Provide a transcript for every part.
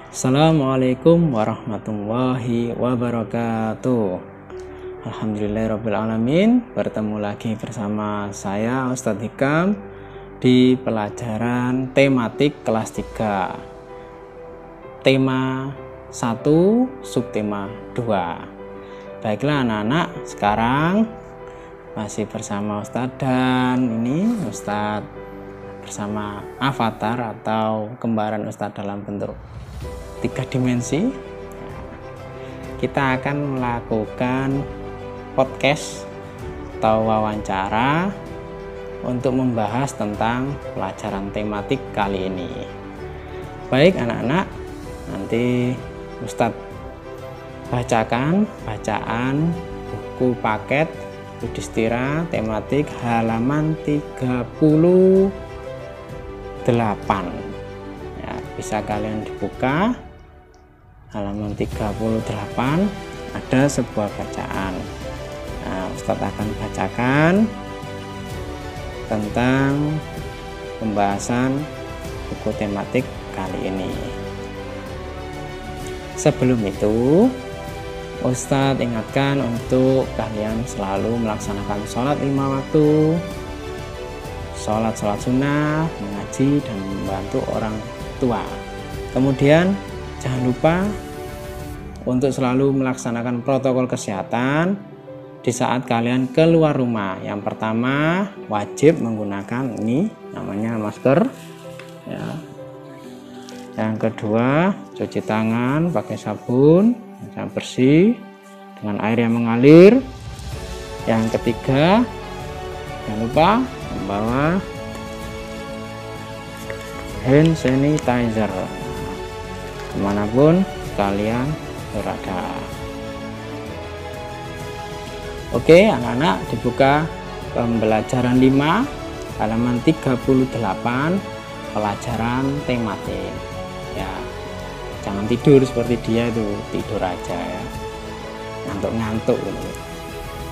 Assalamualaikum warahmatullahi wabarakatuh. Alhamdulillahirrabbilalamin. Bertemu lagi bersama saya Ustadz Hikam di pelajaran tematik kelas 3, tema 1 subtema 2. Baiklah anak-anak, sekarang masih bersama Ustadz, dan ini Ustadz bersama avatar atau kembaran Ustadz dalam bentuk 3 dimensi. Kita akan melakukan podcast atau wawancara untuk membahas tentang pelajaran tematik kali ini. Baik anak-anak, nanti Ustadz bacakan bacaan buku paket Yudhistira tematik halaman 38. Ya, bisa kalian dibuka halaman 38, ada sebuah bacaan. Nah, Ustadz akan bacakan tentang pembahasan buku tematik kali ini. Sebelum itu, Ustadz ingatkan untuk kalian selalu melaksanakan sholat 5 waktu, sholat sunnah, mengaji, dan membantu orang tua. Kemudian jangan lupa untuk selalu melaksanakan protokol kesehatan di saat kalian keluar rumah. Yang pertama, wajib menggunakan ini namanya masker ya. Yang kedua, cuci tangan pakai sabun yang bersih dengan air yang mengalir. Yang ketiga, jangan lupa membawa hand sanitizer kemanapun kalian berada. Oke anak-anak, dibuka pembelajaran 5 halaman 38, pelajaran tematik ya. Jangan tidur seperti dia itu, tidur aja ya, ngantuk-ngantuk gitu.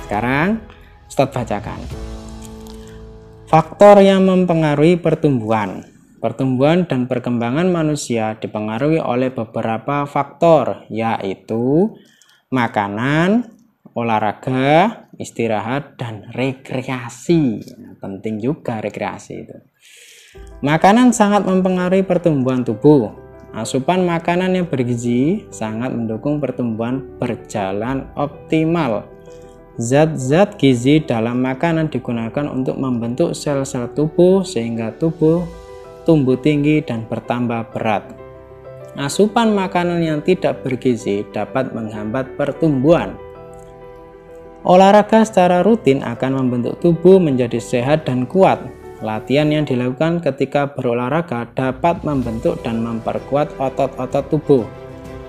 Sekarang Ustadz bacakan. Faktor yang mempengaruhi pertumbuhan. Pertumbuhan dan perkembangan manusia dipengaruhi oleh beberapa faktor, yaitu makanan, olahraga, istirahat, dan rekreasi. Penting juga rekreasi itu. Makanan sangat mempengaruhi pertumbuhan tubuh. Asupan makanan yang bergizi sangat mendukung pertumbuhan berjalan optimal. Zat-zat gizi dalam makanan digunakan untuk membentuk sel-sel tubuh sehingga tubuh tumbuh tinggi dan bertambah berat. Asupan makanan yang tidak bergizi dapat menghambat pertumbuhan. Olahraga secara rutin akan membentuk tubuh menjadi sehat dan kuat. Latihan yang dilakukan ketika berolahraga dapat membentuk dan memperkuat otot-otot tubuh.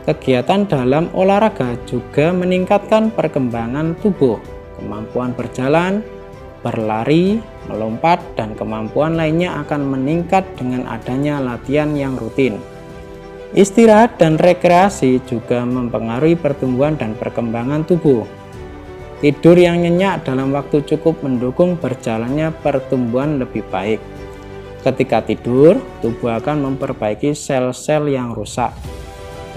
Kegiatan dalam olahraga juga meningkatkan perkembangan tubuh, kemampuan berjalan, berlari, melompat, dan kemampuan lainnya akan meningkat dengan adanya latihan yang rutin. Istirahat dan rekreasi juga mempengaruhi pertumbuhan dan perkembangan tubuh. Tidur yang nyenyak dalam waktu cukup mendukung berjalannya pertumbuhan lebih baik. Ketika tidur, tubuh akan memperbaiki sel-sel yang rusak.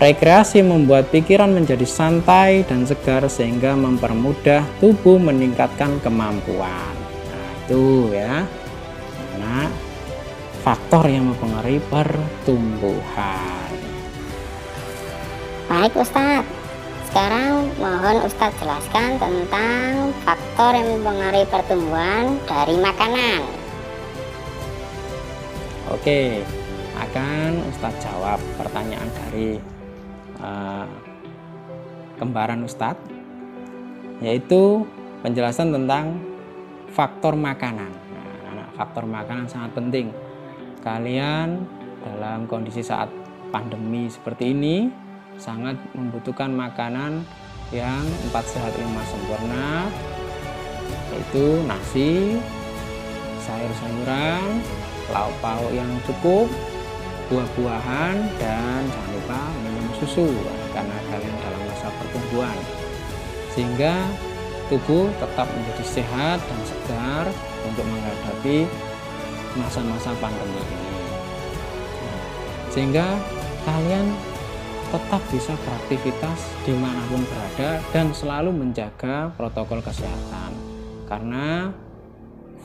Rekreasi membuat pikiran menjadi santai dan segar sehingga mempermudah tubuh meningkatkan kemampuan. Nah, itu ya. Nah, faktor yang mempengaruhi pertumbuhan. Baik Ustadz, sekarang mohon Ustadz jelaskan tentang faktor yang mempengaruhi pertumbuhan dari makanan. Oke, akan Ustadz jawab pertanyaan dari kembaran Ustadz, yaitu penjelasan tentang faktor makanan. Nah, faktor makanan sangat penting. Kalian dalam kondisi saat pandemi seperti ini sangat membutuhkan makanan yang 4 sehat 5 sempurna, yaitu nasi, sayur-sayuran, lauk pauk yang cukup, buah-buahan, dan jangan lupa minum susu karena kalian dalam masa pertumbuhan, sehingga tubuh tetap menjadi sehat dan segar untuk menghadapi masa-masa pandemi ini. Sehingga kalian tetap bisa beraktivitas dimanapun berada dan selalu menjaga protokol kesehatan, karena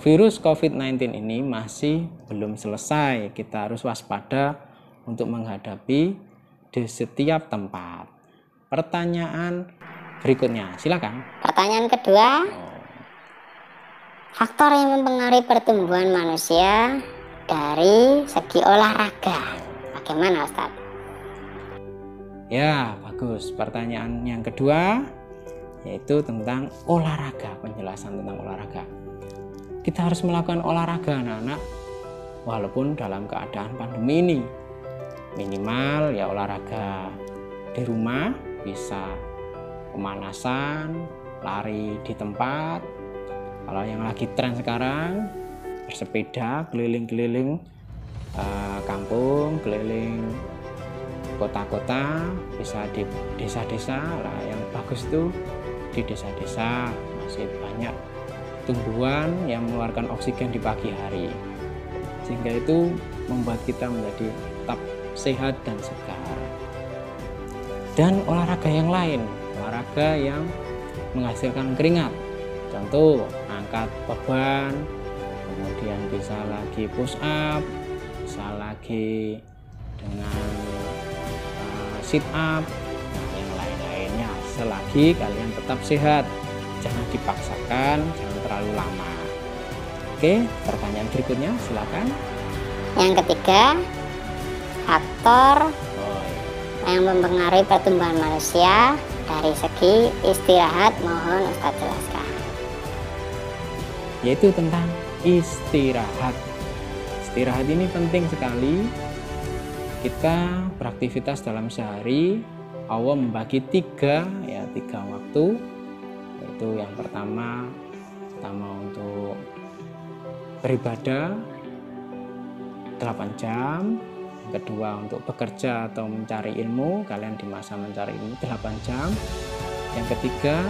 virus COVID-19 ini masih belum selesai. Kita harus waspada untuk menghadapi di setiap tempat. Pertanyaan berikutnya, silakan. Pertanyaan kedua, faktor yang mempengaruhi pertumbuhan manusia dari segi olahraga. Bagaimana, Ustaz? Ya, bagus. Pertanyaan yang kedua yaitu tentang olahraga, penjelasan tentang olahraga. Kita harus melakukan olahraga, anak-anak, walaupun dalam keadaan pandemi ini. Minimal ya olahraga di rumah, bisa pemanasan, lari di tempat. Kalau yang lagi tren sekarang, bersepeda keliling-keliling kampung, keliling kota-kota, bisa di desa-desa. Lah yang bagus itu di desa-desa masih banyak tumbuhan yang mengeluarkan oksigen di pagi hari, sehingga itu membuat kita menjadi tetap sehat dan segar. Dan olahraga yang lain, olahraga yang menghasilkan keringat, contoh angkat beban, kemudian bisa lagi push up, bisa lagi dengan sit up, yang lain-lainnya, selagi kalian tetap sehat. Jangan dipaksakan, jangan terlalu lama. Oke, pertanyaan berikutnya silakan. Yang ketiga, faktor yang mempengaruhi pertumbuhan manusia dari segi istirahat, mohon Ustadz jelaskan. Yaitu tentang istirahat. Istirahat ini penting sekali. Kita beraktivitas dalam sehari, Allah membagi tiga waktu. Yaitu yang pertama untuk beribadah 8 jam, yang kedua untuk bekerja atau mencari ilmu, kalian di masa mencari ilmu 8 jam, yang ketiga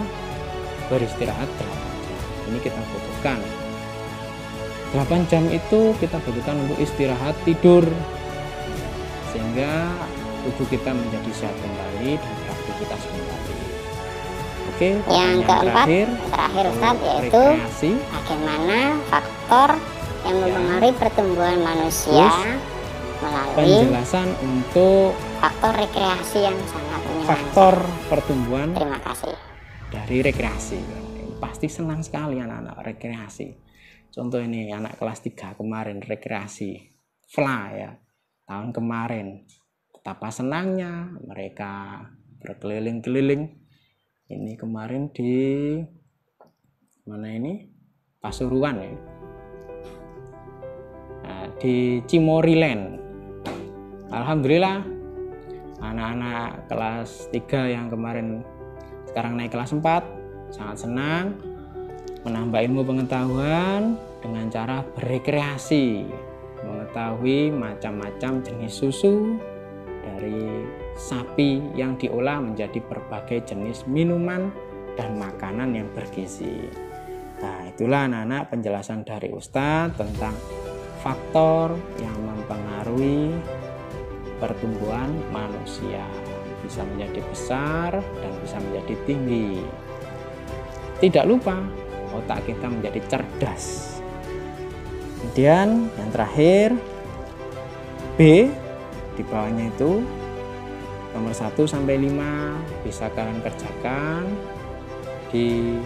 beristirahat 8 jam. Ini kita butuhkan 8 jam itu kita butuhkan untuk istirahat, tidur, sehingga tubuh kita menjadi sehat kembali dan beraktivitas kembali. Oke, yang keempat, terakhir Ustadz, yaitu rekreasi. Bagaimana faktor yang mempengaruhi pertumbuhan manusia melalui penjelasan untuk faktor rekreasi yang sangat menyenangkan. Faktor pertumbuhan Terima kasih. dari rekreasi. Pasti senang sekali anak-anak rekreasi. Contoh ini anak kelas 3 kemarin rekreasi fly ya, tahun kemarin. Betapa senangnya mereka berkeliling-keliling. Ini kemarin di mana ini? Pasuruan ya. Nah, di Cimoriland. Alhamdulillah anak-anak kelas 3 yang kemarin sekarang naik kelas 4 sangat senang menambah ilmu pengetahuan dengan cara berrekreasi, mengetahui macam-macam jenis susu dari sapi yang diolah menjadi berbagai jenis minuman dan makanan yang bergizi. Nah, itulah anak-anak penjelasan dari Ustadz tentang faktor yang mempengaruhi pertumbuhan manusia, bisa menjadi besar dan bisa menjadi tinggi. Tidak lupa otak kita menjadi cerdas. Kemudian yang terakhir B, di bawahnya itu nomor 1 sampai 5 bisa kalian kerjakan di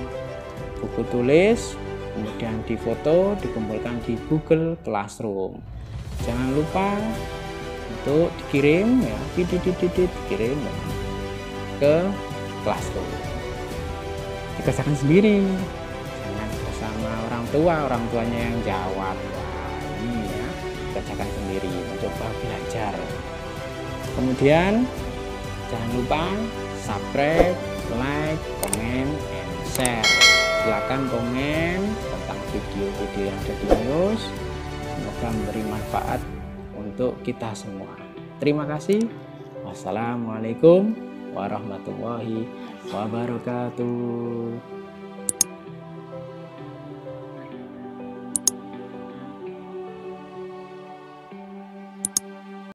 buku tulis, kemudian difoto, dikumpulkan di Google Classroom. Jangan lupa untuk dikirim ya, dikirim ke Classroom. Dikerjakan sendiri, jangan bersama orang tuanya yang jawab. Wah, ini ya, kerjakan sendiri, mencoba belajar. Kemudian jangan lupa subscribe, like, comment, and share. Silakan komen tentang video-video yang ada di news. Semoga memberi manfaat untuk kita semua. Terima kasih. Wassalamualaikum warahmatullahi wabarakatuh.